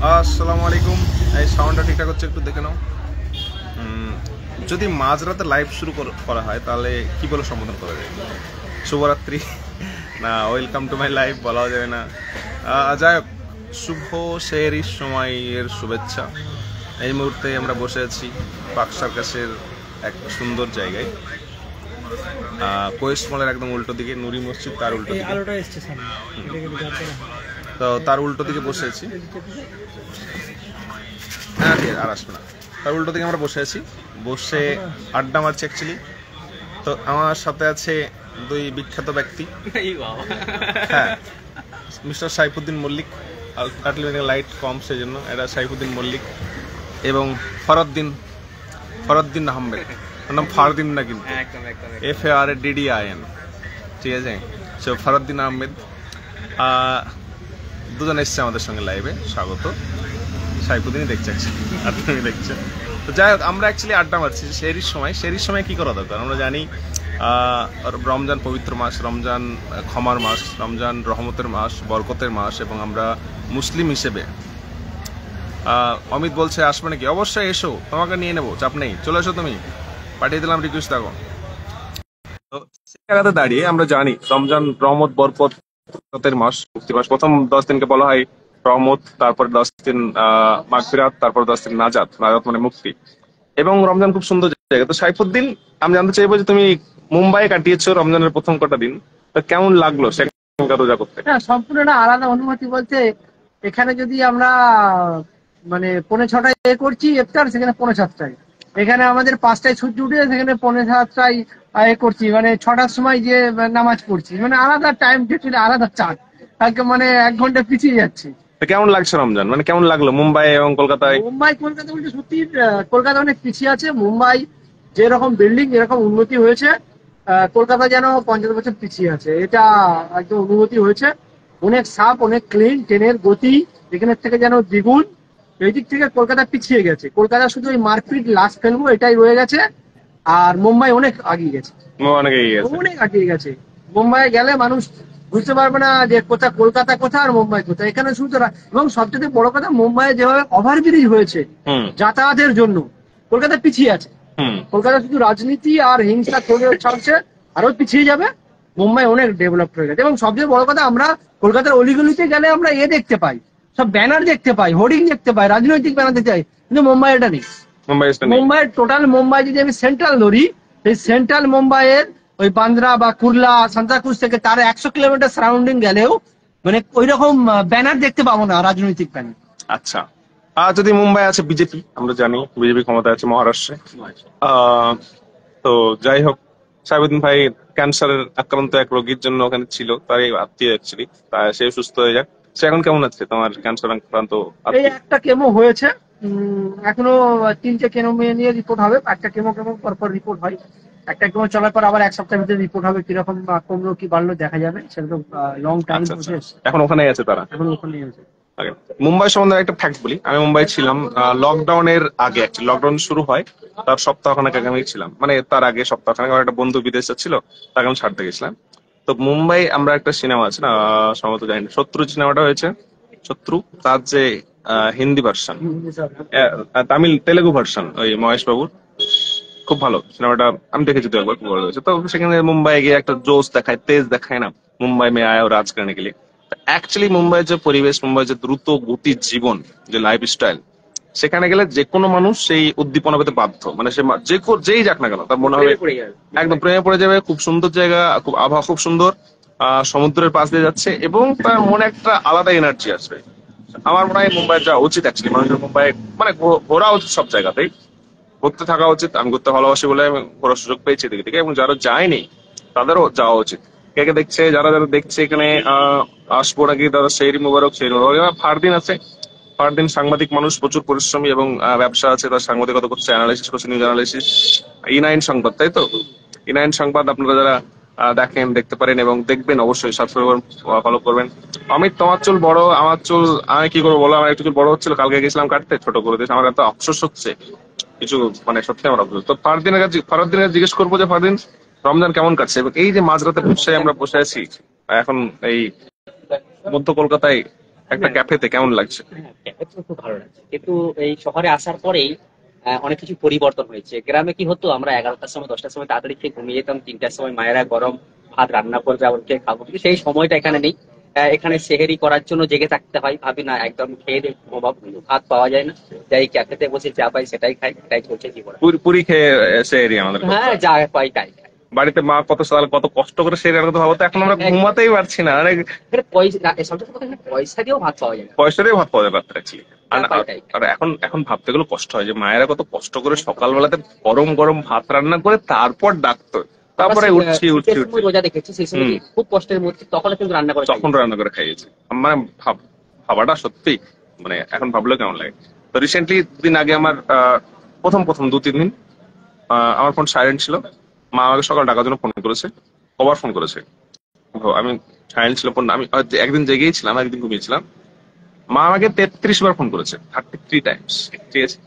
আসসালামু আলাইকুম। এই সাউন্ডটা ঠিকঠাক হচ্ছে, একটু দেখে নাও। যদি মাঝরাতে লাইভ শুরু করা হয় তাহলে কি বলে সম্বোধন করা যায়? শুভরাত্রি না ওয়েলকাম টু মাই লাইভ বলাও যাবে না। যাই হোক, শুভ সেহরির সময়ের শুভেচ্ছা। এই মুহূর্তে আমরা বসে আছি পার্ক সার্কাসের এক সুন্দর জায়গায়, কোয়েস্ট মলের একদম উল্টো দিকে, নুরি মসজিদ তার উল্টো দিকে। তো তার উল্টো দিকে বসে আছি। হ্যাঁ ঠিক আর আসবে না। তার উল্টো দিকে আমরা বসে আছি, বসে আড্ডা মারছি অ্যাকচুয়ালি। তো আমার সাথে আছে দুই বিখ্যাত ব্যক্তি। হ্যাঁ, মিস্টার সাইফুদ্দিন মল্লিক, লাইট কম সেই জন্য এটা সাইফুদ্দিন মল্লিক, এবং ফরদ্দিন আহমেদ। নাম ফারদিন না, কিন্তু FARDDIN, ঠিক আছে। সে ফরদ্দিন আহমেদ দুজন এসছে আমাদের সঙ্গে লাইভে। স্বাগত। সাইফুদ্দিনই দেখছে আর তুমি দেখছো। তো যাই হোক, আমরা অ্যাকচুয়ালি আড্ডা মারছি সেহরির সময় কি করা দরকার। আমরা জানি রমজান পবিত্র মাস, রমজান ক্ষমার মাস, রমজান রহমতের মাস, বরকতের মাস, এবং আমরা মুসলিম হিসেবে অমিত বলছে আসবে নাকি? অবশ্যই এসো, তোমাকে নিয়ে নেবো, চাপ নেই, চলে এসো, তুমি পাঠিয়ে দিলাম রিকোয়েস্ট। দেখো, তো সেই জায়গাতে দাঁড়িয়ে আমরা জানি রমজান রহমত বরকতের মাস, মুক্তি মাস। প্রথম 10 দিনকে বলা হয় রহমত, তারপর 10 দিন মাগফিরাত, তারপর 10 দিন নাজাত মানে মুক্তি। এবং রমজান খুব সুন্দর জায়গা। তো সাইফুদ্দিন, আমি জানতে চাইবো যে তুমি মুম্বাই কাটিয়েছো রমজানের প্রথম কটা দিন, তো কেমন লাগলো সেখানকার রোজা করতে? সম্পূর্ণ একটা আলাদা অনুভূতি। বলতে এখানে যদি আমরা মানে 5:45 করছি ইফতার, সেখানে 5:07। এখানে আমাদের 5টায় সূর্য উঠে, সেখানে 5:07টায় করছি, মানে 6টার সময় যে নামাজ পড়ছি, মানে আলাদা টাইম টেবিল, আলাদা চার্ট, মানে 1 ঘন্টা পিছিয়ে যাচ্ছে। কেমন লাগছে রমজান, মানে কেমন লাগলো মুম্বাই এবং কলকাতায়? কলকাতা বলতে সত্যি কলকাতা অনেক পিছিয়ে আছে। মুম্বাই যেরকম বিল্ডিং, যেরকম উন্নতি হয়েছে, কলকাতা যেন 50 বছর পিছিয়ে আছে, এটা একদম অনুভূতি হয়েছে। অনেক সাফ, অনেক ক্লিন, ট্রেনের গতি এখানের থেকে যেন দ্বিগুণ। এই দিক থেকে কলকাতা পিছিয়ে গেছে। কলকাতা শুধু ওই মারপিট, লাশ ফেলবো, এটাই রয়ে গেছে। আর মুম্বাই অনেক আগিয়ে গেছে, অনেক আগিয়ে গেছে। মুম্বাই গেলে মানুষ বুঝতে পারবে না যে কলকাতা কোথায় আর মুম্বাই কোথায়। এখানে শুধু, এবং সবচেয়ে বড় কথা, মুম্বাইয়ে যেভাবে ওভারব্রিজ হয়েছে যাতায়াতের জন্য, কলকাতা পিছিয়ে আছে। কলকাতা শুধু রাজনীতি আর হিংসা করে ছাড়ছে, আরো পিছিয়ে যাবে। মুম্বাই অনেক ডেভেলপ হয়ে গেছে। এবং সবচেয়ে বড় কথা, আমরা কলকাতার অলিগলিতে গেলে আমরা দেখতে পাই, সব ব্যানার দেখতে পাই, হোর্ডিং দেখতে পাই, রাজনৈতিক ব্যানার দেখতে পাই, কিন্তু মুম্বাই এটা নেই। মুম্বাই টোটাল মুম্বাই যদি আমি সেন্ট্রাল ধরি, সেই সেন্ট্রাল মুম্বাইয়ের ওই বান্দ্রা বা কুর্লা, সান্তাক্রুজ থেকে তার 100 কিলোমিটার সারাউন্ডিং গেলেও মানে ওই রকম ব্যানার দেখতে পাবো না, রাজনৈতিক ব্যানার। আচ্ছা, আর যদি মুম্বাই আছে বিজেপি, আমরা জানি বিজেপি ক্ষমতা আছে মহারাষ্ট্রে। তো যাই হোক, সাইফুদ্দিন ভাই ক্যান্সারের আক্রান্ত এক রোগীর জন্য ওখানে ছিল, তারই আত্মীয় অ্যাকচুয়ালি, সে সুস্থ হয়ে যাক। সে এখন কেমন আছে তোমার ক্যান্সার আক্রান্ত? এই একটা কেমো হয়েছে, এখনো 3টে কেমো নিয়ে রিপোর্ট হবে। একটা কেমো পরপর রিপোর্ট হয়। একটা কেমো চলার পর আবার 1 সপ্তাহের ভিতরে রিপোর্ট হবে, কিরকম কমলো কি বাড়লো দেখা যাবে। সেটা তো লং টাইম প্রসেস। এখন ওখানেই আছে তারা? এখন ওখানেই আছে। মুম্বাই সম্বন্ধে একটা ফ্যাক্ট বলি। আমি মুম্বাই ছিলাম লকডাউনের আগে, লকডাউন শুরু হয় তার সপ্তাহখানেক আগে আমি ছিলাম, মানে তার আগে সপ্তাহখানেক। আমার একটা বন্ধু বিদেশে ছিল, তাকে আমি ছাড়তে গেছিলাম। তো মুম্বাই আমরা একটা সিনেমা আছে না, সম্ভবত জানি না, শত্রু সিনেমাটা হয়েছে, শত্রু, তার যে হিন্দি ভার্সন, তেলেগু ভার্সন, ওই মহেশ বাবুর, খুব ভালো সিনেমাটা, আমি দেখেছি তো একবার, খুব ভালো হয়েছে। তো সেখানে মুম্বাই গিয়ে একটা জোশ দেখায়, তেজ দেখায় না, মুম্বাই মে আয়া রাজ করনে কে লিয়ে। অ্যাকচুয়ালি মুম্বাইয়ের যে পরিবেশ, মুম্বাইয়ের যে দ্রুত গতির জীবন, যে লাইফস্টাইল, সেখানে গেলে যে কোনো মানুষ সেই উদ্দীপনা পেতে বাধ্য। মানে সে যেই যাক না কেন, তার মনে হবে একদম প্রেমে পড়ে যাবে। খুব সুন্দর জায়গা, খুব আবহাওয়া খুব সুন্দর, সমুদ্রের পাশ দিয়ে যাচ্ছে, এবং তার মনে একটা আলাদা এনার্জি আসবে। আমার মনে হয় মুম্বাই যাওয়া উচিত অ্যাকচুয়ালি মানুষের। মুম্বাই মানে ঘোরা উচিত সব জায়গাতেই, ঘুরতে থাকা উচিত। আমি ঘুরতে ভালোবাসি বলে আমি ঘোরার সুযোগ পেয়েছি এদিকে থেকে, এবং যারা যায়নি তাদেরও যাওয়া উচিত। কে কে দেখছে, যারা যারা দেখছে এখানে আসবো নাকি, তারা সেহরি মুবারক। ফারদিন আছে, ফারদিন সাংবাদিক মানুষ, প্রচুর পরিশ্রমী, এবং ব্যবসা আছে, তার সাংবাদিকতা করছে, অ্যানালাইসিস করছে, নিউজ অ্যানালাইসিস। E9 সংবাদ, তাই তো? E9 সংবাদ আপনারা যারা দেখেন, দেখতে পারেন এবং দেখবেন, অবশ্যই সাবস্ক্রাইব করবেন, ফলো করবেন। অমিত, তোমার চুল বড়, আমার চুল আমি কি করবো বলো? আমার একটু চুল বড় হচ্ছিল, কালকে গেছিলাম কাটতে, ছোট করে দিয়েছে। আমার এত আফসোস হচ্ছে কিছু, মানে সত্যি আমার আফসোস। তো ফারদিনের কাছে জিজ্ঞেস করবো যে ফারদিন, রমজান কেমন কাটছে? এবং এই যে মাঝরাতে বসে আমরা বসে আছি এখন এই মধ্য কলকাতায়, একটা ক্যাফেতে কেমন লাগছে? হ্যাঁ, ক্যাফে তো খুব ভালো লাগছে, কিন্তু এই শহরে আসার পরেই অনেক কিছু পরিবর্তন হয়েছে। গ্রামে কি হতো, আমরা 11টার সময় 10টার সময় তাড়াতাড়ি খেয়ে ঘুমিয়ে যেতাম, 3টার সময় মায়েরা গরম ভাত রান্না করবে, আবার খেয়ে খাবো, কিন্তু সেই সময়টা এখানে নেই। এখানে সেহেরি করার জন্য জেগে থাকতে হয়, ভাবি না একদম খেয়ে দিয়ে ঘুমাবো, কিন্তু ভাত পাওয়া যায় না। যাই ক্যাফেতে বসে যা পাই সেটাই খাই, এটাই চলছে জীবন। পুরি পুরি খেয়ে সে এরিয়া আমাদের করতে হ্যাঁ, হয়। যা পাই তাই খাই। বাড়িতে মা কত সাল কত কষ্ট করে সে এরিয়ার কথা ভাবো তো, এখন আমরা ঘুমাতেই পারছি না, মানে এখানে পয়সা সবচেয়ে কথা, এখানে পয়সা দিয়েও ভাত পাওয়া যায় না। পয়সারই ভাত পাওয়া যায় রাত্রে অ্যাকচুয়ালি। যা পাই তাই খাই। আর এখন এখন ভাবতে গেলে কষ্ট হয় যে মায়েরা কত কষ্ট করে সকালবেলাতে গরম গরম ভাত রান্না করে তারপর ডাকতো, তারপরে আমরা উঠছি উঠছি শীতের উঠছি সময় রোজা দেখেছি, সেই সময় হুম খুব কষ্টের মধ্যে তখন কিন্তু রান্না করে তখন রান্না করে খাইয়েছি। মানে ভাবাটা সত্যি, মানে এখন ভাবলেও কেমন লাগে। তো রিসেন্টলি দুদিন আগে আমার প্রথম প্রথম 2-3 দিন আমার ফোন সাইলেন্ট ছিল। মা আমাকে সকাল ডাকার জন্য ফোন করেছে, কবার ফোন করেছে। আমি সাইলেন্ট ছিল ফোন, আমি হয়তো একদিন জেগেই ছিলাম, একদিন ঘুমিয়েছিলাম। মা আমাকে 33 বার ফোন করেছে, 33 টাইমস, ঠিক আছে?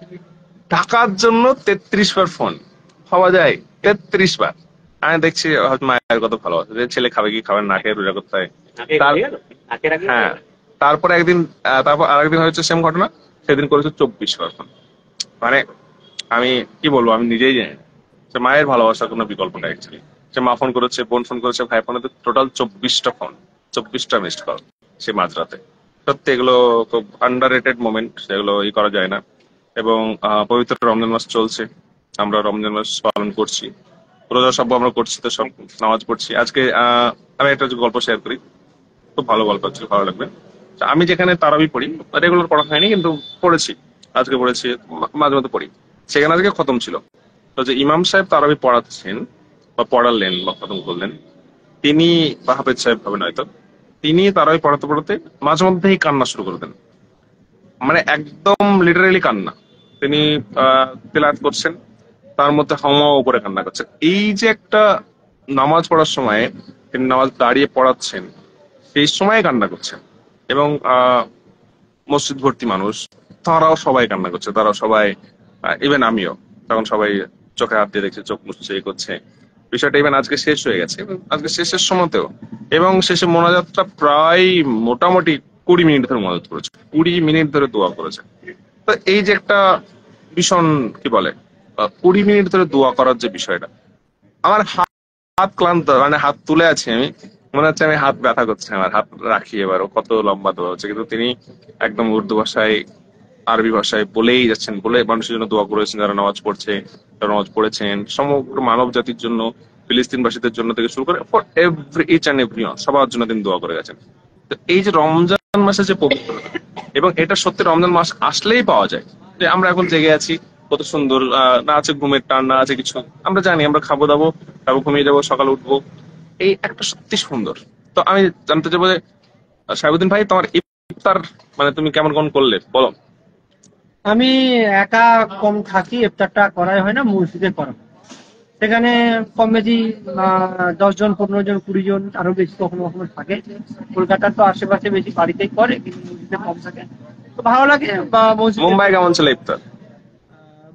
টাকার জন্য 33 বার ফোন, ভাবা যায়? 33 বার। আমি দেখছি হয়তো মায়ের কত ভালো আছে, যে ছেলে খাবে কি খাবে না খেয়ে রোজা করতে হয়। নাকে তার রয়ে গেল, নাকের আগে হ্যাঁ, তারপরে একদিন তারপর আরেকদিন হয়েছে সেম ঘটনা, সেদিন করেছে 24 বার ফোন। মানে আমি কি বলবো, আমি নিজেই জানি না। সে মায়ের ভালোবাসার কোনো বিকল্প নাই অ্যাকচুয়ালি। সে মা ফোন করেছে, বোন ফোন করেছে, ভাই ফোন, টোটাল 24টা ফোন, 24টা মিসড কল সে মাঝরাতে। সত্যি এগুলো খুব আন্ডার রেটেড মোমেন্ট, সেগুলো করা যায় না। এবং পবিত্র রমজান মাস চলছে, আমরা রমজান মাস পালন করছি, রোজা সব আমরা করছি, তো সব নামাজ পড়ছি। আজকে আমি একটা গল্প শেয়ার করি, খুব ভালো গল্প, ছিল ভালো লাগবে। তো আমি যেখানে তারাবি পড়ি, রেগুলার পড়া হয়নি কিন্তু পড়েছি, আজকে পড়েছি, মাঝে মধ্যে পড়ি। সেখানে আজকে খতম ছিল। তো যে ইমাম সাহেব তারাবি পড়াচ্ছেন বা পড়ালেন বা খতম করলেন, তিনি বা হাফেজ সাহেব হবেন হয়তো, তিনি তারাবি পড়াতে পড়াতে মাঝে মধ্যেই কান্না শুরু করে দেন। মানে একদম লিটারেলি কান্না। তিনি তেলাওয়াত করছেন, তার মধ্যে হাওমাও করে কান্না করছেন। এই যে একটা নামাজ পড়ার সময় তিনি নামাজ দাঁড়িয়ে পড়াচ্ছেন, সেই সময় কান্না করছেন। এবং মসজিদ ভর্তি মানুষ, তারাও সবাই কান্না করছে, তারাও সবাই, ইভেন আমিও তখন সবাই চোখে হাত দিয়ে দেখছে, চোখ মুছছে, এই করছে। বিষয়টা ইভেন আজকে শেষ হয়ে গেছে, এবং আজকে শেষের সময়তেও, এবং শেষে মোনাজাতটা প্রায় মোটামুটি 20 মিনিট ধরে মোনাজাত করেছে, 20 মিনিট ধরে দোয়া করেছে। তো এই যে একটা ভীষণ কি বলে, 20 মিনিট ধরে দোয়া করার যে বিষয়টা, আমার হাত ক্লান্ত, মানে হাত তুলে আছি আমি, মনে হচ্ছে আমি হাত ব্যথা করছে, আমার হাত রাখি এবার, ও কত লম্বা দোয়া হচ্ছে। কিন্তু তিনি একদম উর্দু ভাষায়, আরবি ভাষায় বলেই যাচ্ছেন, বলে মানুষের জন্য দোয়া করেছেন, যারা নামাজ পড়ছে, যারা নামাজ পড়েছেন, সমগ্র মানব জাতির জন্য, ফিলিস্তিনবাসীদের জন্য থেকে শুরু করে for every each and every one, সবার জন্য তিনি দোয়া করে গেছেন। তো এই যে রমজান মাসে যে পবিত্রতা, এবং এটা সত্যি রমজান মাস আসলেই পাওয়া যায়। যে আমরা এখন জেগে আছি, কত সুন্দর, না আছে ঘুমের টান, না আছে কিছু, আমরা জানি আমরা খাবো দাবো, তারপর ঘুমিয়ে যাবো, সকালে উঠবো, এই একটা সত্যি সুন্দর। তো আমি জানতে চাইবো যে সাইবুদ্দিন ভাই, তোমার ইফতার মানে তুমি কেমন কোন করলে বলো। আমি একা কম থাকি, ইফতারটা করাই হয় না, মসজিদে করা হয়। সেখানে কম বেশি 10 জন 15 জন 20 জন আরো বেশি কখনো কখনো থাকে। কলকাতার তো আশেপাশে বেশি বাড়িতেই করে, কিন্তু মসজিদে কম থাকে, তো ভালো লাগে। বা মসজিদে মুম্বাই কেমন ছিল ইফতার?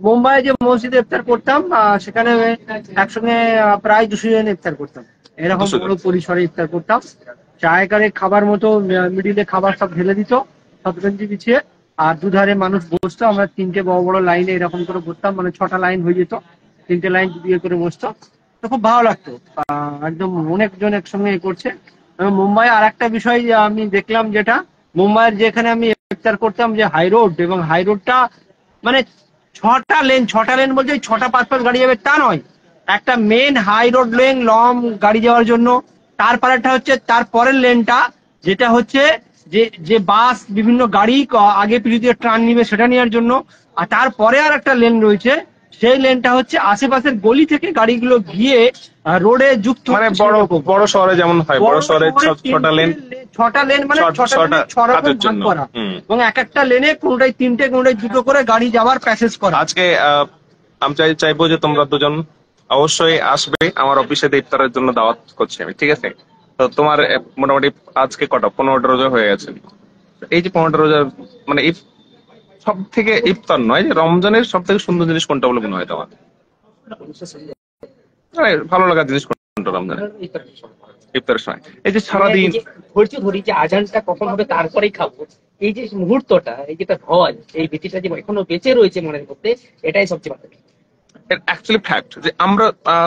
মুম্বাই যে মসজিদে ইফতার করতাম, সেখানে একসঙ্গে প্রায় 200 জন ইফতার করতাম। এরকম 200 বড় জন? পরিসরে ইফতার করতাম। চায়কারে খাবার মতো মিডিলে খাবার সব ঢেলে দিত, শতরঞ্জি বিছিয়ে, আর দুধারে মানুষ বসতো। আমরা 3টে বড় বড় লাইনে এরকম করে বসতাম, মানে 6টা লাইন হয়ে যেত, 3টে লাইন দিয়ে করে বসতো। তো খুব ভালো লাগতো, একদম অনেকজন একসঙ্গে করছে। এবং মুম্বাই আর একটা বিষয় যে আমি দেখলাম, যেটা মুম্বাইয়ের যেখানে আমি ইফতার করতাম, যে হাই রোড, এবং হাই রোডটা মানে 6টা লেন বলছে 6টা 5 গাড়ি যাবে তা নয়, একটা main high road lane long গাড়ি যাওয়ার জন্য। তারপরেরটা হচ্ছে তার পরের লেনটা, যেটা হচ্ছে যে যে বাস বিভিন্ন গাড়ি আগে পিছু ট্রান নিবে সেটা নেওয়ার জন্য। আর তারপরে আর একটা লেন রয়েছে, সেই লেনটা হচ্ছে আশেপাশের গলি থেকে গাড়িগুলো গিয়ে রোডে যুক্ত মানে হচ্ছে বড় সেরকম। বড় শহরে যেমন হয়, বড় শহরে 6টা লেন, 6টা লেন, মানে 6টা লেনে 6 রকম কাজের ভাগ জন্য। করা, এবং এক একটা লেনে কোনোটাই 3টে কোনোটাই 2টো করে গাড়ি যাওয়ার প্যাসেজ করা। আজকে আমি চাইবো যে তোমরা দুজন অবশ্যই আসবে আমার অফিসে, ইফতারের জন্য দাওয়াত করছি আমি, ঠিক আছে? তো তোমার মোটামুটি আজকে কটা, 15টা রোজা হয়ে গেছে। এই যে 15টা রোজা, মানে সব থেকে ইফতার নয়, যে রমজানের সব থেকে সুন্দর জিনিস কোনটা বলে মনে হয় তোমার? মানে ভালো লাগার জিনিস কোনটা রমজানের? ইফতারের সময় এই যে মানে সারাদিন। এই যে ধৈর্য ধরি যে আজানটা কখন হবে তারপরেই খাবো, এই যে মুহূর্তটা, এই যেটা ভয়, এই ভীতিটা যে এখনো বেঁচে রয়েছে মনের মধ্যে, এটাই সবচেয়ে ভালো। অ্যাকচুয়ালি ফ্যাক্ট যে আমরা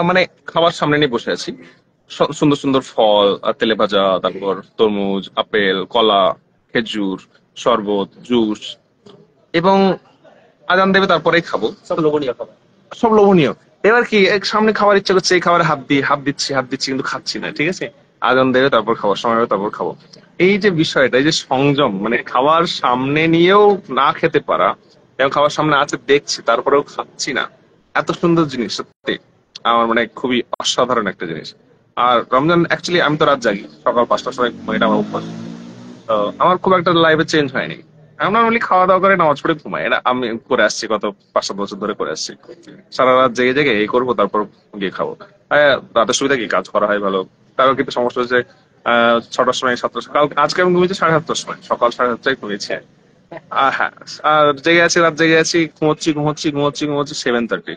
মানে খাবার সামনে নিয়ে বসে আছি, সুন্দর সুন্দর ফল, তেলে ভাজা, তারপর তরমুজ, আপেল, কলা, খেজুর, শরবত, জুস, এবং আজান দেবে তারপরেই খাবো। সব লোভনীয় খাবার। সব লোভনীয়। এবার কি সামনে খাবার ইচ্ছা করছে, এই খাবারে হাত দিচ্ছি কিন্তু খাচ্ছি না, ঠিক আছে। আজান দেবে তারপর খাবো, সময় হবে তারপর খাবো। এই যে বিষয়টা, এই যে সংযম, মানে খাবার সামনে নিয়েও না খেতে পারা, এবং খাবার সামনে আছে দেখছি তারপরেও খাচ্ছি না, এত সুন্দর জিনিস সত্যি। আমার মানে খুবই অসাধারণ একটা জিনিস। আর রমজান অ্যাকচুয়ালি আমি তো রাত জাগি, সকাল 5টার সময় ঘুমাই, এটা আমার অভ্যাস। তো আমার খুব একটা লাইফে চেঞ্জ হয়নি। আমি নর্মালি খাওয়া দাওয়া করে নামাজ পড়ে ঘুমাই, এটা আমি করে আসছি, গত 5-7 বছর ধরে করে আসছি। সারা রাত জেগে জেগে এই করবো, তারপর গিয়ে খাবো। রাতের সুবিধা কি, কাজ করা হয় ভালো। তারও কিন্তু সমস্যা হচ্ছে 6টার সময়, 7টার সময়, আজকে আমি ঘুমিয়েছি 7:30টার সময়, সকাল 7:30টায় ঘুমিয়েছি। হ্যাঁ, আর জেগে আছি, রাত জেগে আছি, ঘুমোচ্ছি 7:30,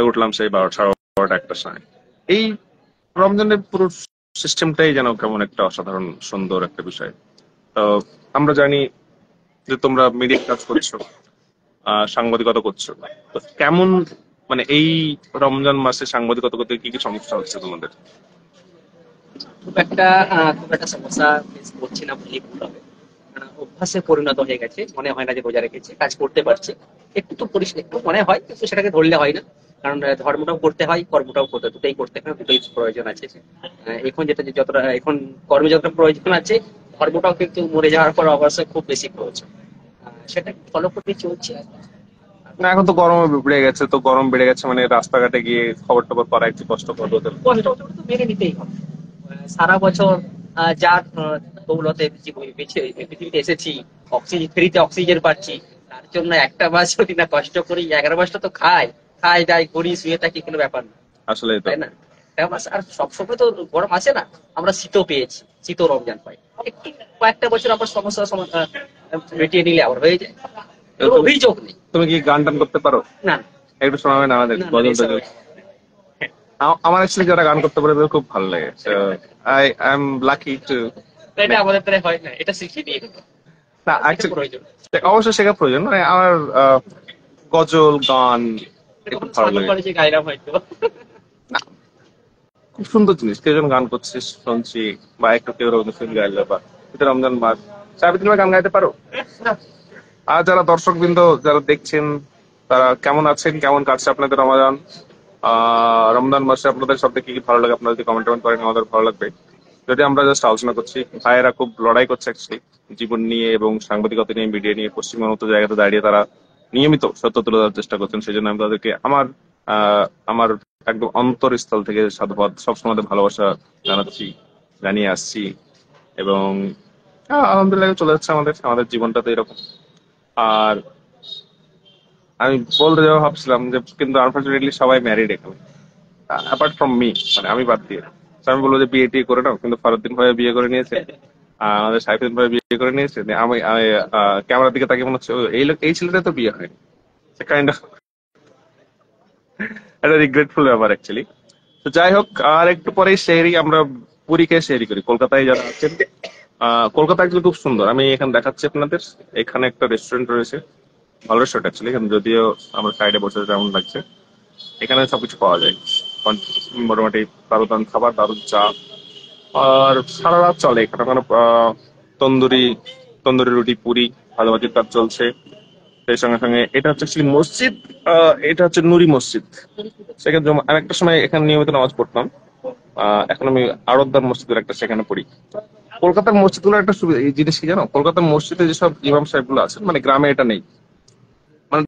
উঠলাম সেই 12, 12:30, 1টার সময়। এই রমজানের পুরো সিস্টেমটাই যেন কেমন একটা অসাধারণ সুন্দর একটা বিষয়। তো আমরা জানি যে তোমরা মিডিয়া কাজ করছো, সাংবাদিকতা করছো। তো কেমন, মানে এই রমজান মাসে সাংবাদিকতা করতে কি কি সমস্যা হচ্ছে তোমাদের? খুব একটা সমস্যা ফেস করছি না বললেই ভুল হবে। অভ্যাসে পরিণত হয়ে গেছে, মনে হয় না যে রোজা রেখেছে, কাজ করতে পারছে। একটু তো পরিষ্কার একটু মনে হয়, কিন্তু সেটাকে ধরলে হয় না। কারণ ধর্মটাও করতে হয়, কর্মটাও করতে হয়, দুটোই করতে হয়, দুটোই প্রয়োজন আছে। এখন যেটা যে যতটা এখন কর্মে যতটা প্রয়োজন আছে, ধর্মটাও কিন্তু মরে যাওয়ার পর অবশ্যই খুব বেশি প্রয়োজন। সেটা ফলো করে চলছে। না, এখন তো গরম বেড়ে গেছে, তো গরম বেড়ে গেছে মানে রাস্তাঘাটে গিয়ে খবর টবর করা একটু কষ্টকর হতে পারে। কষ্ট হতে তো মেনে নিতেই হবে। সারা বছর যার দৌলতে পৃথিবীতে এসেছি, অক্সিজেন ফ্রিতে অক্সিজেন পাচ্ছি, তার জন্য একটা মাস যদি না কষ্ট করি, 11 মাসটা তো খাই দাই করি, শুয়ে থাকি, কোনো ব্যাপার না, আসলে তো তাই না? 11 মাস আর সবসময় তো গরম আসে না। আমরা শীতও পেয়েছি, শীতও রমজান পাই। একটু কয়েকটা বছর আবার সমস্যা মিটিয়ে নিলে আবার হয়ে যায়, কোনো অভিযোগ নেই। তুমি কি গান টান করতে পারো? না একটু শোনাবে না আমাদের না না, গজল এসব টজল? আমার অ্যাকচুয়ালি যারা গান করতে পারে তাদের খুব ভালো লাগে। I am lucky to. এটা আমাদের দ্বারা হয় না, এটা শিখিয়ে দিয়ে হলো। না, সেটা অ্যাকচুয়ালি প্রয়োজন। অবশ্যই শেখা প্রয়োজন। মানে আমার গজল গান খুব ভালো সাধু লাগে। কলেজে গাইলাম হয়তো। না, খুব সুন্দর জিনিস, কেউ যখন গান করছিস শুনছি, বা একটু কেউ রবীন্দ্রসঙ্গীত গাইলো, বা এটা রমজান মাস, সাবিত্রী গান গাইতে পারো? আর যারা দর্শকবৃন্দ যারা দেখছেন, তারা কেমন আছেন, কেমন কাটছে আপনাদের রমজান? রমজান মাসে আপনাদের সব থেকে কি কি ভালো লাগে, আপনারা যদি কমেন্ট করেন আমাদের ভালো লাগবে। যদি আমরা জাস্ট আলোচনা করছি, ভাইয়েরা খুব লড়াই করছে অ্যাকচুয়ালি জীবন নিয়ে এবং সাংবাদিকতা নিয়ে, মিডিয়া নিয়ে, পশ্চিমবঙ্গের মতো জায়গাতে দাঁড়িয়ে তারা নিয়মিত সত্য তুলে ধরার চেষ্টা করছেন। সেই জন্য আমি তাদেরকে আমার একদম অন্তরস্থল থেকে সাধুবাদ, সবসময় ভালোবাসা জানিয়ে আসছি। এবং আলহামদুলিল্লাহ চলে যাচ্ছে আমাদের আমাদের জীবনটা তো এরকম। আর আমি বলতে যাবো ভাবছিলাম যে, কিন্তু আনফর্চুনেটলি সবাই ম্যারিড এখানে, অ্যাপার্ট ফ্রম মি, মানে আমি বাদ দিয়ে। তো আমি বলবো যে বিয়ে টিয়ে করে নাও, কিন্তু ফরদ্দিন ভাই বিয়ে করে নিয়েছে, আমাদের সাইফুদ্দিন ভাই বিয়ে করে নিয়েছে। দিয়ে আমি ক্যামেরার দিকে তাকিয়ে মনে হচ্ছে, "ও, এই ছেলেটা তো বিয়ে হয়নি।" কাইন্ড অফ একটা রিগ্রেটফুল ব্যাপার অ্যাকচুয়ালি। তো যাই হোক, আর একটু পরেই শেয়ারি আমরা পুরীকে শেয়ারি করি। কলকাতায় যারা আছেন, কলকাতা একচুয়ালি খুব সুন্দর। আমি এখানে দেখাচ্ছি আপনাদের, এখানে একটা রেস্টুরেন্ট রয়েছে, ভালো রেস্টুরেন্ট অ্যাকচুয়ালি, এখানে যদিও আমার সাইডে বসে যেমন লাগছে। এখানে সবকিছু পাওয়া যায়, মোটামুটি দারুণ খাবার, দারুণ চা, আর সারা রাত চলে এখানে। মানে তন্দুরি তন্দুরি রুটি, পুরি, ভাজাভাজির কাজ চলছে। সেই সঙ্গে সঙ্গে এটা হচ্ছে actually মসজিদ, এটা হচ্ছে নুরি মসজিদ। সেখানে আমি একটা সময় এখানে নিয়মিত নামাজ পড়তাম। এখন আমি আড়তদার মসজিদের একটা সেখানে পড়ি। কলকাতার মসজিদগুলোর একটা সুবিধা, এই জিনিস কি জানো, কলকাতার মসজিদে যেসব ইমাম সাহেবগুলো আছেন, মানে গ্রামে এটা নেই। মানে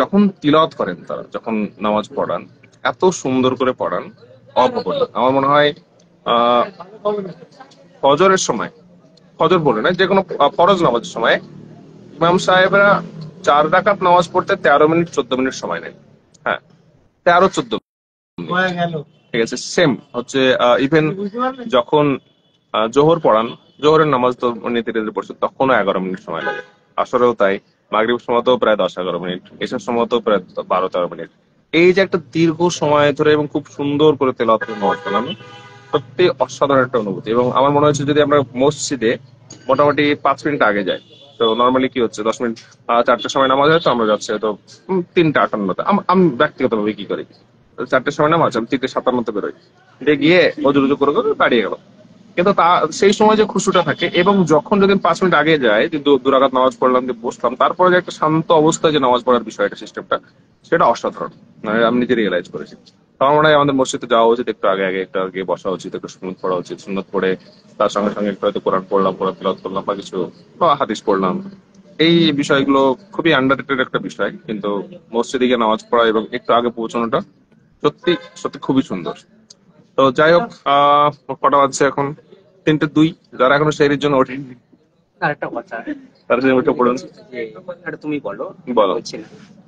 যখন তিলাওয়াত করেন, তারা যখন নামাজ পড়ান, এত সুন্দর করে পড়ান, অভাবনীয়। আমার মনে হয় আহ ফজরের সময়, ফজর বলে না, যে কোনো ফরজ নামাজের সময় ইমাম সাহেবরা 4 রাকাত নামাজ পড়তে 13 মিনিট 14 মিনিট সময় নেয়। হ্যাঁ, 13-14 মিনিট, ঠিক আছে। সেম হচ্ছে ইভেন যখন জোহর পড়ান, জোহরের নামাজ তো ধীরে ধীরে পড়ছে, তখনও 11 মিনিট সময় লাগে। আসরেও তাই, মাগরিব সময়তেও প্রায় 10-11 মিনিট, এসার সময়তেও প্রায় 12-13 মিনিট। এই যে একটা দীর্ঘ সময় ধরে এবং খুব সুন্দর করে তেলাওয়াত করে নামাজ পড়ানো, সত্যি অসাধারণ একটা অনুভূতি। এবং আমার মনে হচ্ছে যদি আমরা মসজিদে মোটামুটি 5 মিনিট আগে যাই, তো নর্মালি কি হচ্ছে 10 মিনিট 4টার সময় নামাজ হয়, তো আমরা যাচ্ছি হয়তো 3টা 58-তে। আমি ব্যক্তিগতভাবে কি করি, 4টার সময় নামাজ, আমি 3টে 57-তে বেরোই, দিয়ে গিয়ে অজু করে করে দাঁড়িয়ে গেল। কিন্তু তা সেই সময় যে খুশুটা থাকে, এবং যখন যদি 5 মিনিট আগে যায় যে 2 রাকাত নামাজ পড়লাম, যে বসলাম, তারপরে যে একটা শান্ত অবস্থায় যে নামাজ পড়ার বিষয়টা, সিস্টেমটা, সেটা অসাধারণ। মানে আমি নিজে রিয়েলাইজ করেছি। তো আমার মনে হয় আমাদের মসজিদে যাওয়া উচিত, একটু আগে আগে একটু আগে বসা উচিত, একটু সুন্নত পড়া উচিত, সুন্নত পড়ে তার সঙ্গে সঙ্গে একটু হয়তো কোরআন পড়লাম, কোরআন তিলাওয়াত করলাম, বা কিছু বা হাদিস পড়লাম। এই বিষয়গুলো খুবই আন্ডাররেটেড একটা বিষয়, কিন্তু মসজিদে গিয়ে নামাজ পড়া এবং একটু আগে পৌঁছানোটা সত্যি সত্যি খুবই সুন্দর। তো যাই হোক, কটা বাজছে এখন? 3টে 2। যারা এখনো সেহরির জন্য ওঠেনি, আর একটা কথা, তারা যদি উঠে পড়ুন। যে এটা তুমি বলো, বলো। বলছিলে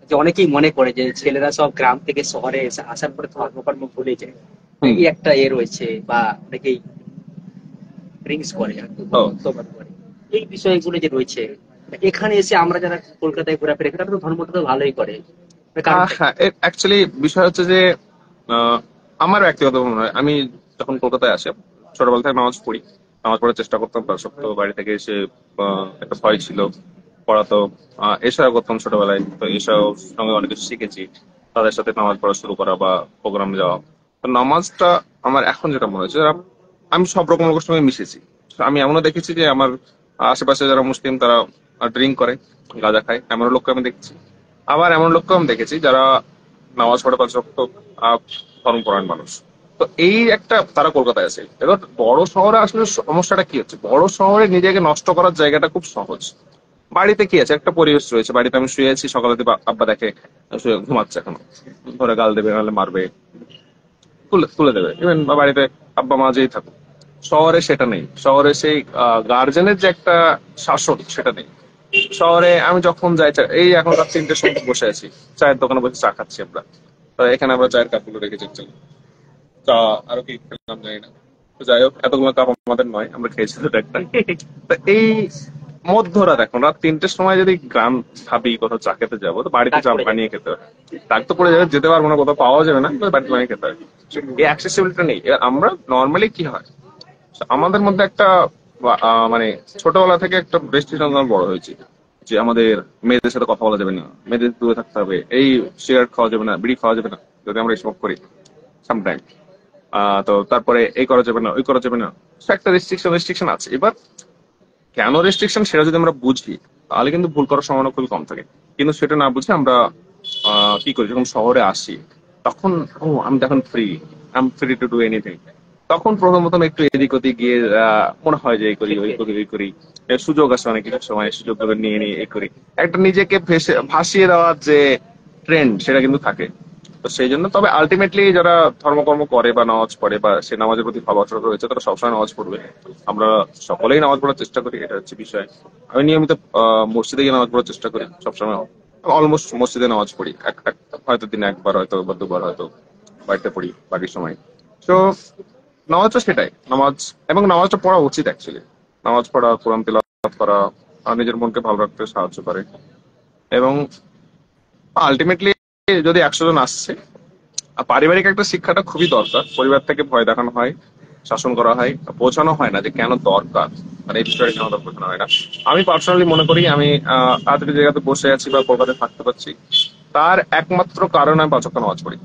যে অনেকেই মনে করে যে ছেলেরা সব গ্রাম থেকে শহরে এসে আসার পরে ধর্মকর্ম ভুলে যায়, হুম। এই একটা রয়েছে, বা অনেকেই ড্রিঙ্কস করে আর কি, ও। মদ্যপান করে। এই বিষয়গুলো যে রয়েছে, এখানে এসে আমরা যারা কলকাতায় ঘোরাফেরা করি, তারা তো ধর্মটা তো ভালোই করে, কারণটা কি? হ্যাঁ, অ্যাকচুয়ালি বিষয় হচ্ছে যে আহ, আমার ব্যক্তিগত মনে হয়, আমি যখন কলকাতায় আসি, ছোটবেলা থেকে নামাজ পড়ি, নামাজ পড়ার চেষ্টা করতাম। তার সত্ত্বেও বাড়ি থেকে এসে একটা ভয় ছিল, পড়াতো। এশাও করতাম ছোটবেলায়, তো এশাও সঙ্গে অনেক কিছু শিখেছি, তাদের সাথে নামাজ পড়া শুরু করা বা প্রোগ্রামে যাওয়া। তো নামাজটা আমার এখন যেটা মনে হচ্ছে, আমি সব রকম লোকের সঙ্গে মিশেছি। আমি এমনও দেখেছি যে আমার আশেপাশে যারা মুসলিম, তারা ড্রিঙ্ক করে, গাঁজা খায়, এমন লোককে আমি দেখছি। আবার এমন লোককেও আমি দেখেছি যারা নামাজ পড়ে 5 ওয়াক্ত, ধর্মপরায়ণ মানুষ। তো এই একটা, তারা কলকাতায় আছে। এবার বড় শহরে আসলে সমস্যাটা কি হচ্ছে, বড় শহরে নিজেকে নষ্ট করার জায়গাটা খুব সহজ। বাড়িতে কি আছে, একটা পরিবেশ রয়েছে, বাড়িতে আমি শুয়ে আছি, সকালে দিকে আব্বা দেখে শুয়ে ঘুমাচ্ছে এখনো, ধরে গাল দেবে, নাহলে মারবে, তুলে তুলে দেবে, ইভেন বাড়িতে আব্বা মা যেই থাকুক। শহরে সেটা নেই। শহরে সেই গার্জেনের যে একটা শাসন, সেটা নেই। শহরে আমি যখন যাই, এই এখন রাত 3টের সময় বসে আছি, চায়ের দোকানে বসে চা খাচ্ছি আমরা। তো এখানে আমরা চায়ের কাপগুলো রেখেছি actually। চা আরো কি খেলাম জানি না। তো যাই হোক, এতগুলো কাপ আমাদের নয়, আমরা খেয়েছি তো একটা। তো এই মধ্যরাত, এখন রাত 3টের সময় যদি গ্রাম ভাবি কোথাও চা খেতে যাবো, তো বাড়িতে দাগ চা পড়ে যাবে। বানিয়ে খেতে হবে। দাগ তো পড়ে যাবে, যেতে পারবো না, কোথাও পাওয়া যাবে না, তো বাড়িতে বানিয়ে খেতে হবে। এই অ্যাক্সেসিবিলিটি নেই। এবার আমরা নর্মালি কি হয়, আমাদের মধ্যে একটা মানে ছোটবেলা থেকে একটা রেস্ট্রিকশন বড় হয়েছে, যে আমাদের মেয়েদের সাথে কথা বলা যাবে না, মেয়েদের দূরে থাকতে হবে, এই সিগারেট খাওয়া যাবে না, বিড়ি খাওয়া যাবে না, যদি আমরা এসব করি সামটাইম। তো তারপরে এই করা যাবে না, ওই করা যাবে না। So একটা রেস্ট্রিকশন আছে। এবার কেন রেস্ট্রিকশন সেটা যদি আমরা বুঝি, তাহলে কিন্তু ভুল করার সম্ভাবনা খুবই কম থাকে। কিন্তু সেটা না বুঝে আমরা কি করি, যখন শহরে আসি, তখন আমি তখন ফ্রি টু ডু এনিথিং। তখন প্রথম প্রথম একটু এদিক ওদিক গিয়ে মনে হয় যে এই করি, ওই করি, ওই করি। সুযোগ আছে অনেক কিছু সময়, সুযোগ নিয়ে নিয়ে এই করি। একটা নিজেকে ভাসিয়ে দেওয়ার যে ট্রেন্ড, সেটা কিন্তু থাকে। তো সেই জন্য, তবে আলটিমেটলি যারা ধর্মকর্ম করে বা নামাজ পড়ে বা সে নামাজের প্রতি ভালোবাসা রয়েছে, তারা সবসময় নামাজ পড়বে। আমরা সকলেই নামাজ পড়ার চেষ্টা করি, এটা হচ্ছে বিষয়। আমি নিয়মিত মসজিদে গিয়ে নামাজ পড়ার চেষ্টা করি সবসময়। অলমোস্ট মসজিদে নামাজ পড়ি, হয়তো দিনে একবার, হয়তো বা দুবার, হয়তো বাড়িতে পড়ি বাকির সময়। তো নামাজটা সেটাই, নামাজ। এবং নামাজটা পড়া উচিত অ্যাকচুয়ালি। নামাজ পড়া, কোরআন তেলাওয়াত করা নিজের মনকে ভালো রাখতে সাহায্য করে। এবং আলটিমেটলি যদি 100 জন আসছে, পারিবারিক একটা শিক্ষাটা খুবই দরকার। পরিবার থেকে ভয় দেখানো হয়, শাসন করা হয়, বোঝানো হয় না যে কেন দরকার, মানে এই বিষয়টা কেন দরকার, বোঝানো হয় না। আমি পার্সোনালি মনে করি, আমি তাড়াতাড়ি জায়গাতে বসে আছি বা কলকাতায় থাকতে পারছি, তার একমাত্র কারণ আমি 5 ওয়াক্ত নামাজ পড়ি।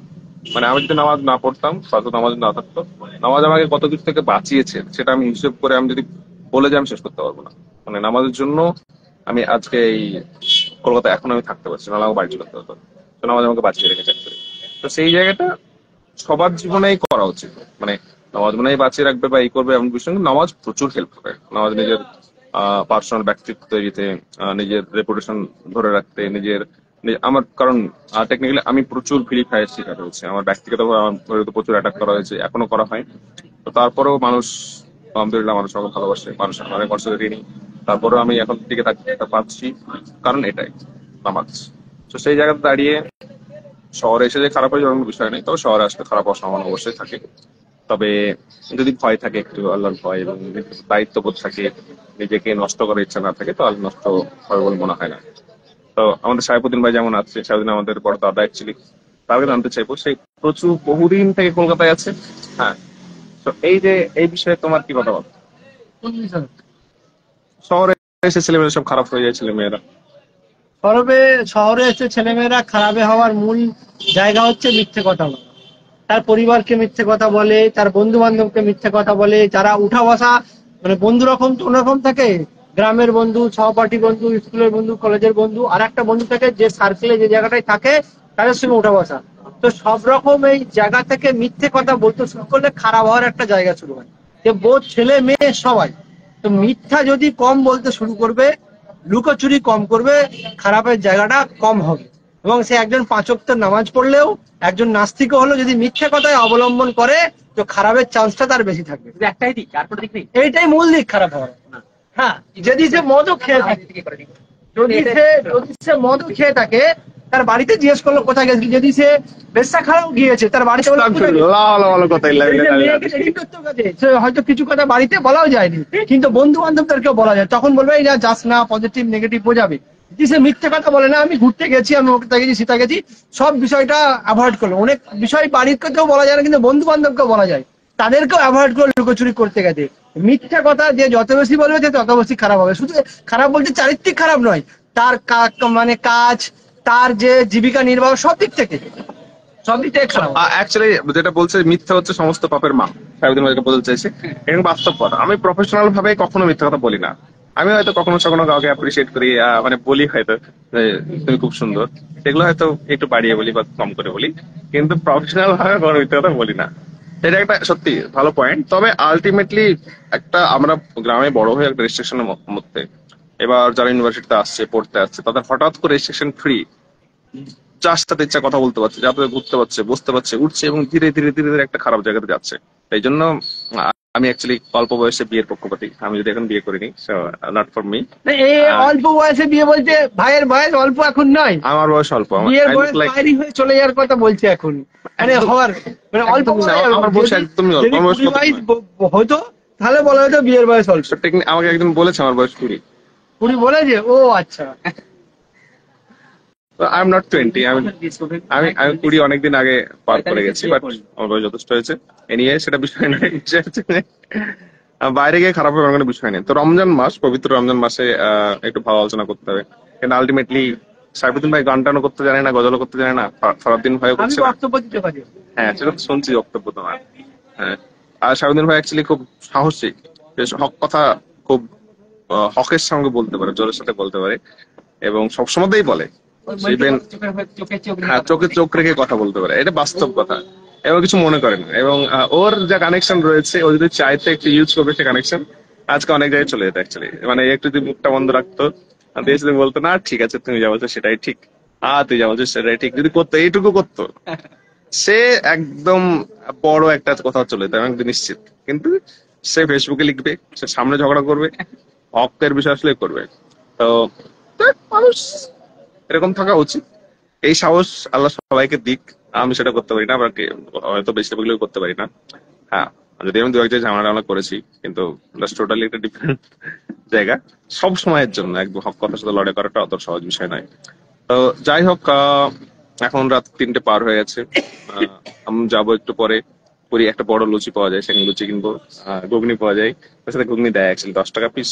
মানে আমি যদি নামাজ না পড়তাম, 5 ওয়াক্ত নামাজ না থাকতো, নামাজ আমাকে কত কিছু থেকে বাঁচিয়েছে সেটা আমি হিসেব করে আমি যদি বলে যাই, আমি শেষ করতে পারবো না। মানে নামাজের জন্য আমি আজকে এই কলকাতায় এখন আমি থাকতে পারছি, নাহলে আমাকে বাড়ি চলে যেতে হতো। তো নামাজ আমাকে বাঁচিয়ে রেখেছে actually। তো সেই জায়গাটা সবার জীবনেই করা উচিত। মানে নামাজ মনে হয় বাঁচিয়ে রাখবে বা এই করবে এমন বিষয়, কিন্তু নামাজ প্রচুর হেল্প করে। নামাজ নিজের পার্সোনাল ব্যক্তিত্ব তৈরিতে, নিজের রেপুটেশন ধরে রাখতে, আমার কারণ টেকনিক্যালি আমি প্রচুর ভিলিফাইয়ের শিকার হয়েছে। আমার ব্যক্তিগতভাবে আমার হয়তো প্রচুর অ্যাটাক করা হয়েছে, এখনো করা হয়। তো তারপরেও মানুষ, আলহামদুলিল্লাহ, মানুষ আমাকে ভালোবাসে, মানুষ অনেক বছর ঋণী। তারপরেও আমি এখন টিকে থাকতে পারছি, কারণ এটাই নামাজ। তো সেই জায়গাতে দাঁড়িয়ে শহরে এসে যে খারাপ হয়ে যাওয়ার কোনো বিষয় নেই, তবে শহরে আসলে খারাপ হওয়ার সম্ভাবনা অবশ্যই থাকে। তবে যদি ভয় থাকে, একটু আল্লাহর ভয় এবং দায়িত্ববোধ থাকে, নিজেকে নষ্ট করার ইচ্ছা না থাকে, তাহলে নষ্ট হবে বলে মনে হয় না। তো আমাদের সাহেবুদ্দিন ভাই যেমন আছে, সাহেবুদ্দিন আমাদের বড় দাদা অ্যাকচুয়ালি, তাকে জানতে চাইবো, সেই প্রচুর বহুদিন থেকে কলকাতায় আছে। হ্যাঁ। তো এই যে এই বিষয়ে তোমার কি কথা বল? কোন বিষয়? শহরে এসে ছেলেমেয়েরা সব খারাপ হয়ে যায়, ছেলেমেয়েরা। শহরে এসে ছেলেমেয়েরা খারাপে হওয়ার মূল জায়গা হচ্ছে মিথ্যে কথা বলা। তার পরিবারকে মিথ্যে কথা বলে, তার বন্ধু বান্ধবকে মিথ্যে কথা বলে, যারা উঠা বসা মানে বন্ধু রকম তো অন্যরকম থাকে। গ্রামের বন্ধু, সহপাঠী বন্ধু, স্কুলের বন্ধু, কলেজের বন্ধু, আর একটা বন্ধু থাকে যে সার্কেলে যে জায়গাটায় থাকে তাদের সঙ্গে উঠা বসা। তো সব রকম এই জায়গা থেকে মিথ্যে কথা বলতে শুরু করলে খারাপ হওয়ার একটা জায়গা শুরু হয়, যে বোধ ছেলে মেয়ে সবাই। তো মিথ্যা যদি কম বলতে শুরু করবে, লুকোচুরি কম করবে, খারাপের জায়গাটা কম হবে। এবং সে একজন 5 ওয়াক্তের নামাজ পড়লেও, একজন নাস্তিকও হলো, যদি মিথ্যে কথায় অবলম্বন করে তো খারাপের চান্সটা তার বেশি থাকবে। শুধু একটাই দিক, তারপরে দিক নেই। এইটাই মূল দিক খারাপ হওয়ার। না। হ্যাঁ, যদি সে মদও খেয়ে থাকে, যদি সে মদও খেয়ে থাকে, তার বাড়িতে জিজ্ঞেস করলো কোথায় গেছিলি। যদি সে বেশ্যা খারাপ গিয়েছে, তার বাড়িতে বললো কোথায় গেছিলি? ভালো কথা এই যে মেয়েকে dating করতে গেছে, সে হয়তো কিছু কথা বাড়িতে বলাও যায়নি, কিন্তু বন্ধু বান্ধবদেরকে বলা যায়, তখন বলবে এই যা যাস না, পজিটিভ নেগেটিভ বোঝাবে। যদি সে মিথ্যে কথা বলে না, আমি ঘুরতে গেছি, আমি ওটা গেছি, সেটা গেছি, সব বিষয়টা অ্যাভয়েড করলো। অনেক বিষয় বাড়ির কেউ বলা যায় না, কিন্তু বন্ধু বান্ধবকেও বলা যায়, তাদেরকেও অ্যাভয়েড করে লুকোচুরি করতে গেছে। মিথ্যা কথা যে যত বেশি বলবে সে তত বেশি খারাপ হবে। শুধু খারাপ বলতে চারিত্রিক খারাপ নয়, তার মানে কাজ, তার যে জীবিকা নির্বাহ, সব দিক থেকে খারাপ। অ্যাকচুয়ালি যেটা বলছে মিথ্যা হচ্ছে সমস্ত পাপের মা, সাহেবদিন যেটা বলতে চাইছে এবং বাস্তব কথা। আমি প্রফেশনাল ভাবে কখনো মিথ্যা কথা বলি না। আমি হয়তো কখনো কখনো কাউকে অ্যাপ্রিসিয়েট করি, মানে বলি হয়তো যে তুমি খুব সুন্দর, সেগুলো হয়তো একটু বাড়িয়ে বলি বা কম করে বলি, কিন্তু প্রফেশনাল ভাবে কোনো মিথ্যা কথা বলি না। এটা একটা সত্যি ভালো পয়েন্ট। তবে আলটিমেটলি একটা আমরা গ্রামে বড় হয়ে একটা রেস্ট্রিকশনের মধ্যে, এবার যারা ইউনিভার্সিটিতে আসছে পড়তে আসছে তাদের হঠাৎ করে রেস্ট্রিকশন ফ্রি, যার সাথে ইচ্ছা কথা বলতে পারছে, যাতে ঘুরতে পারছে, বসতে পারছে, উঠছে, এবং ধীরে ধীরে ধীরে ধীরে একটা খারাপ জায়গাতে যাচ্ছে। এই জন্য আমি অ্যাকচুয়ালি অল্প বয়সে বিয়ের পক্ষপাতী। আমি যদি এখন বিয়ে করিনি, নট ফর মি। এই অল্প বয়সে বিয়ে বলতে ভাইয়ের বয়স অল্প এখন নয়, আমার বয়স অল্প, বিয়ের বয়স বাইরে হয়ে চলে যাওয়ার কথা বলছে এখন। মানে হওয়ার মানে অল্প আমার বয়স একদমই অল্প। আমার বয়স 20 হতো তাহলে বলা হতো বিয়ের বয়স অল্প। আমাকে একজন বলেছে আমার বয়স 20। 20 বলেছে? ও আচ্ছা। I am not 20। আমি 20 অনেকদিন আগে পার করে গেছি, বাট আমার বয়স যথেষ্ট হয়েছে। এনিওয়ে সেটা বিষয় নয়। বিষয় হচ্ছে যে, বাইরে গিয়ে খারাপ হওয়ার কোনো বিষয় নেই। তো রমজান মাস, পবিত্র রমজান মাসে একটু ভালো আলোচনা করতে হবে। কিন্তু আলটিমেটলি সাইফুদ্দিন ভাই গান টানও করতে জানে না, গজলও করতে জানে না, ফরহাদ্দিন ভাইও আমি করছে না। বক্তব্য দিতে পারি। হ্যাঁ, সেটা তো শুনছি বক্তব্য তোমার। হ্যাঁ, আর সাইফুদ্দিন ভাই অ্যাকচুয়ালি খুব সাহসী, বেশ হক কথা খুব হকের সঙ্গে বলতে পারে, জোরের সাথে বলতে পারে, এবং সবসময়তেই বলে। ইভেন হ্যাঁ, চোখে চোখ রেখে কথা বলতে পারে, এটা বাস্তব কথা। এবং কিছু মনে করেন, এবং ওর যা কানেকশন রয়েছে, ও যদি চাইতে একটু ইউজ করবে সে কানেকশন, আজকে অনেক জায়গায় চলে যেত অ্যাকচুয়ালি। মানে একটু যদি মুখটা বন্ধ রাখতো, দেশ বলতো না ঠিক আছে তুমি যা বলছো সেটাই ঠিক, তুই যা বলছো সেটাই ঠিক, যদি করতো, এইটুকু করতো, সে একদম বড় একটা কথা চলে যেত, আমি একদম নিশ্চিত। কিন্তু সে ফেসবুকে লিখবে, সে সামনে ঝগড়া করবে, হকের বিষয় আসলে করবে। তো মানুষ এরকম থাকা উচিত। এই সাহস আল্লাহ সবাইকে দিক। আমি সেটা করতে পারি না, বা হয়তো বেশিরভাগগুলো করতে পারি না। হ্যাঁ, যদি আমি দু এক জায়গায় ঝামেলা করেছি, কিন্তু টোটালি একটা ডিফারেন্ট জায়গা। সব সময়ের জন্য একদম হক কথার সাথে লড়াই করাটা অত সহজ বিষয় নয়। তো যাই হোক, এখন রাত 3টে পার হয়ে গেছে। আমি যাবো একটু পরে। পুরি একটা বড় লুচি পাওয়া যায়, সেখানে লুচি কিনবো। ঘুগনি পাওয়া যায়, তার সাথে ঘুগনি দেয় অ্যাকচুয়ালি 10 টাকা পিস।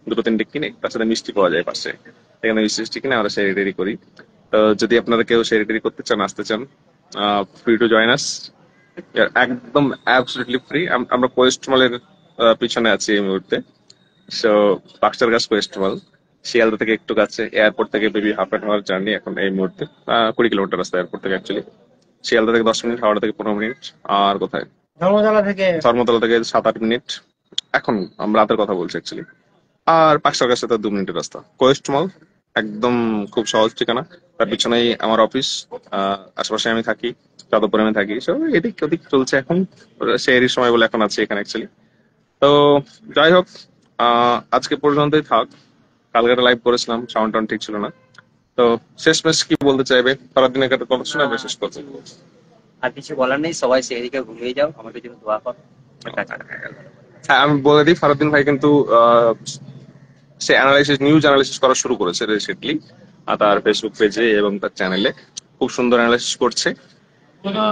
2-3টে কিনে তার সাথে মিষ্টি পাওয়া যায় পাশে, এখানে মিষ্টি কিনে আমরা সেই রেডি করি। তো যদি আপনারা কেউ সেই রেডি করতে চান, আসতে চান, ফ্রি টু জয়েন আস, একদম অ্যাবসলিউটলি ফ্রি। আমরা কোয়েস্ট মলের পিছনে আছি এই মুহূর্তে। সো বাক্সারগাছ কোয়েস্ট মল, শিয়ালদা থেকে একটু কাছে, এয়ারপোর্ট থেকে মেবি হাফ-অ্যান-আওয়ার জার্নি এখন এই মুহূর্তে। 20 কিলোমিটার রাস্তা এয়ারপোর্ট থেকে অ্যাকচুয়ালি। শিয়ালদা থেকে 10 মিনিট, হাওড়া থেকে 15 মিনিট, আর কোথায় ধর্মতলা থেকে 7-8 মিনিট। এখন আমরা রাতের কথা বলছি অ্যাকচুয়ালি। আর বাক্সারগাছ তো 2 মিনিটের রাস্তা। কোয়েস্ট মল একদম খুব সহজ ঠিকানা, তার পিছনেই আমার অফিস। আশেপাশে আমি থাকি, যাদবপুরে আমি থাকি। সো এদিক ওদিক চলছে এখন, সেই সময় বলে এখন আছি এখানে অ্যাকচুয়ালি। তো যাই হোক, আজকে পর্যন্তই থাক। কালকে একটা লাইভ করেছিলাম, সাউন্ড টাউন্ড ঠিক ছিল না। তো শেষমেশ কি বলতে চাইবে? সারাদিনের একটা কথা শোনাবে শেষ করতে? আর কিছু বলার নেই, সবাই সেদিকে ঘুমিয়ে যাও, আমাদের জন্য দোয়া করো। হ্যাঁ, আমি বলে দিই, ফারুদ্দিন ভাই কিন্তু সে নিউজ অ্যানালাইসিস করা শুরু করেছে রিসেন্টলি, তার ফেসবুক পেজে এবং তার চ্যানেলে খুব সুন্দর অ্যানালাইসিস করছে।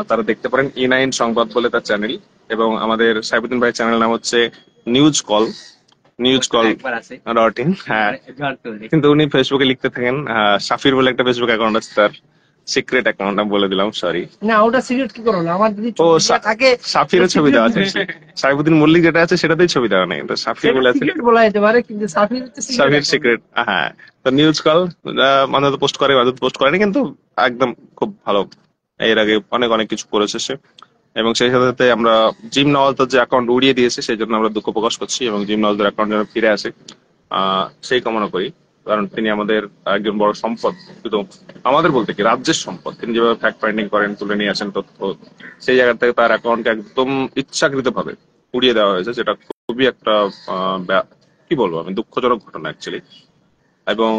তারা দেখতে পারেন E9 সংবাদ বলে তার চ্যানেল, এবং আমাদের সাইফুদ্দিন ভাই চ্যানেল নাম হচ্ছে নিউজ কল একবার আছে .in। হ্যাঁ, কিন্তু উনি ফেসবুকে লিখতে থাকেন শাফির বলে একটা ফেসবুক অ্যাকাউন্ট আছে, তার সিক্রেট অ্যাকাউন্ট আমি বলে দিলাম, সরি। না, ওটা সিগারেট কি করলো? আমার যদি ও ছবি দেওয়া থাকে সাফিরের ছবি দেওয়া আছে, সাইফুদ্দিন মল্লিক যেটা আছে সেটাতেই ছবি দেওয়া নেই, তো সাফির বলে আছে, সিগারেট বলা যেতে পারে, কিন্তু সাফির সাফির সিক্রেট। হ্যাঁ, তো নিউজ কল মাঝে পোস্ট করে, মাঝে পোস্ট করেনি, কিন্তু একদম খুব ভালো। এর আগে অনেক অনেক কিছু করেছে সে, এবং সেই সাথে সাথে আমরা জিম নওয়াজের যে অ্যাকাউন্ট উড়িয়ে দিয়েছে সেই জন্য আমরা দুঃখ প্রকাশ করছি, এবং জিম নওয়াজের অ্যাকাউন্ট যেন ফিরে আসে সেই কামনা করি। কারণ তিনি আমাদের একজন বড় সম্পদ, শুধু আমাদের বলতে কি রাজ্যের সম্পদ। তিনি যেভাবে ফ্যাক্ট ফাইন্ডিং করেন, তুলে নিয়ে আসেন তথ্য, সেই জায়গা থেকে তার অ্যাকাউন্টকে একদম ইচ্ছাকৃত ভাবে উড়িয়ে দেওয়া হয়েছে, যেটা খুবই একটা কি বলবো আমি, দুঃখজনক ঘটনা অ্যাকচুয়ালি। এবং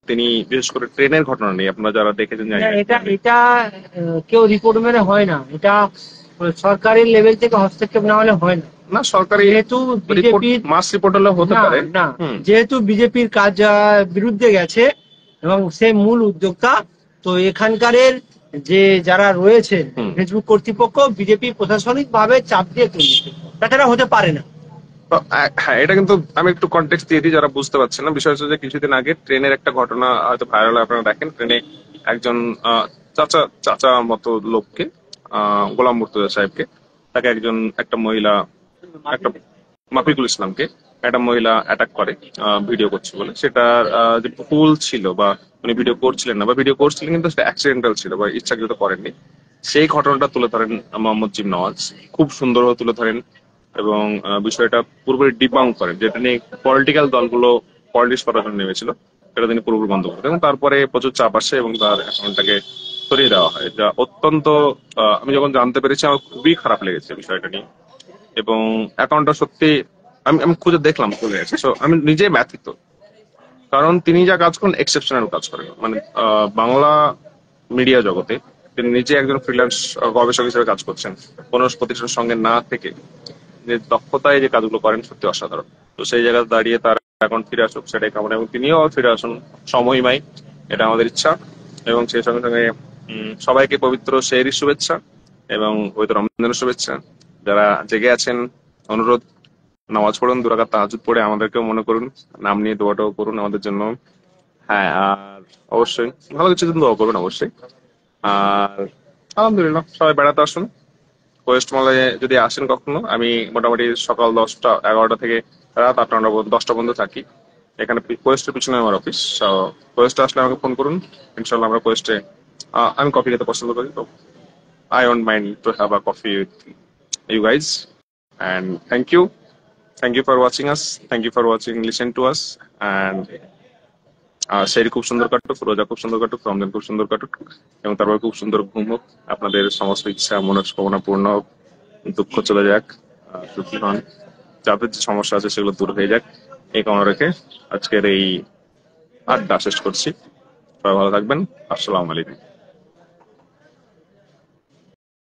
তিনি বিশেষ করে ট্রেনের ঘটনা নিয়ে আপনারা যারা দেখেছেন জানেন, এটা এটা কেউ রিপোর্ট মেরে হয় না, এটা সরকারি লেভেল থেকে হস্তক্ষেপ না হলে হয় না। না, সরকারি যেহেতু বিজেপির মাস রিপোর্ট হলে হতে পারে না, যেহেতু বিজেপির কাজ বিরুদ্ধে গেছে এবং সে মূল উদ্যোক্তা, তো এখানকারের যে যারা রয়েছে ফেসবুক কর্তৃপক্ষ বিজেপি প্রশাসনিক ভাবে চাপ দিয়ে তুলছে, তাছাড়া হতে পারে না। হ্যাঁ, এটা কিন্তু আমি একটু কন্টেক্সট দিয়ে দিই যারা বুঝতে পারছেন না। বিষয় হচ্ছে যে কিছুদিন আগে ট্রেনের একটা ঘটনা হয়তো ভাইরাল, আপনারা দেখেন, ট্রেনে একজন চাচা চাচা মতো লোককে, গোলাম মুর্তজা সাহেবকে, তাকে একটা মহিলা, একটা মাফিকুল ইসলামকে একটা মহিলা অ্যাটাক করে ভিডিও করছে বলে। সেটার যে ভুল ছিল বা উনি ভিডিও করছিলেন না, বা ভিডিও করছিলেন কিন্তু সেটা অ্যাক্সিডেন্টাল ছিল বা ইচ্ছাকৃত করেননি, সেই ঘটনাটা তুলে ধরেন মোহাম্মদ জিম নওয়াজ, খুব সুন্দরভাবে তুলে ধরেন এবং বিষয়টা পুরোপুরি ডিবাঙ্ক করেন, যেটা নিয়ে পলিটিক্যাল দলগুলো পলিটিক্স করার জন্য নেমেছিল, সেটা তিনি পুরোপুরি বন্ধ করেন। এবং তারপরে প্রচুর চাপ আসে এবং তার অ্যাকাউন্টটাকে সরিয়ে দেওয়া হয়, যা অত্যন্ত আমি যখন জানতে পেরেছি আমার খুবই খারাপ লেগেছে বিষয়টা নিয়ে। এবং অ্যাকাউন্টটা সত্যি আমি আমি খুঁজে দেখলাম চলে গেছে। সো আমি নিজে ব্যথিত, কারণ তিনি যা কাজ করেন এক্সেপশনাল কাজ করেন, মানে বাংলা মিডিয়া জগতে তিনি নিজে একজন ফ্রিল্যান্স গবেষক হিসেবে কাজ করছেন, কোনো প্রতিষ্ঠানের সঙ্গে না থেকে যে দক্ষতায় যে কাজগুলো করেন সত্যি অসাধারণ। তো সেই জায়গায় দাঁড়িয়ে তার অ্যাকাউন্ট ফিরে আসুক সেটাই কামনা, এবং তিনিও ফিরে আসুন সময়মাই, এটা আমাদের ইচ্ছা। এবং সেই সঙ্গে সঙ্গে সবাইকে পবিত্র সেহরির শুভেচ্ছা এবং পবিত্র রমজানের শুভেচ্ছা। যারা জেগে আছেন অনুরোধ, নামাজ পড়ুন, 2 রাকাত তাহাজ্জুদ পড়ে আমাদেরকেও মনে করুন, নাম নিয়ে দোয়াটাও করুন আমাদের জন্য। হ্যাঁ, আর অবশ্যই ভালো কিছুর জন্য দোয়া করবেন অবশ্যই। আর আলহামদুলিল্লাহ, সবাই বেড়াতে আসুন ওয়েস্ট মলে, যদি আসেন কখনো। আমি মোটামুটি সকাল 10টা 11টা থেকে রাত 8টা 10টা পর্যন্ত থাকি এখানে। কোয়েস্টের পিছনে আমার অফিস। কোয়েস্টে আসলে আমাকে ফোন করুন, ইনশাল্লাহ আমরা কোয়েস্টে, আমি কফি খেতে পছন্দ করি, তো I won't mind to have a coffee with you guys. And thank you for watching us, thank you for watching, listen to us. And সেই খুব সুন্দর কাটুক, রোজা খুব সুন্দর কাটুক, রমজান খুব সুন্দর কাটুক, এবং তারপর খুব সুন্দর ঘুম হোক, আপনাদের সমস্ত ইচ্ছা মনস্কামনা পূর্ণ হোক, দুঃখ চলে যাক, সুখী হন, যাদের যে সমস্যা আছে সেগুলো দূর হয়ে যাক, এই কামনা রেখে আজকের এই আড্ডা শেষ করছি। সবাই ভালো থাকবেন। আসসালামু আলাইকুম।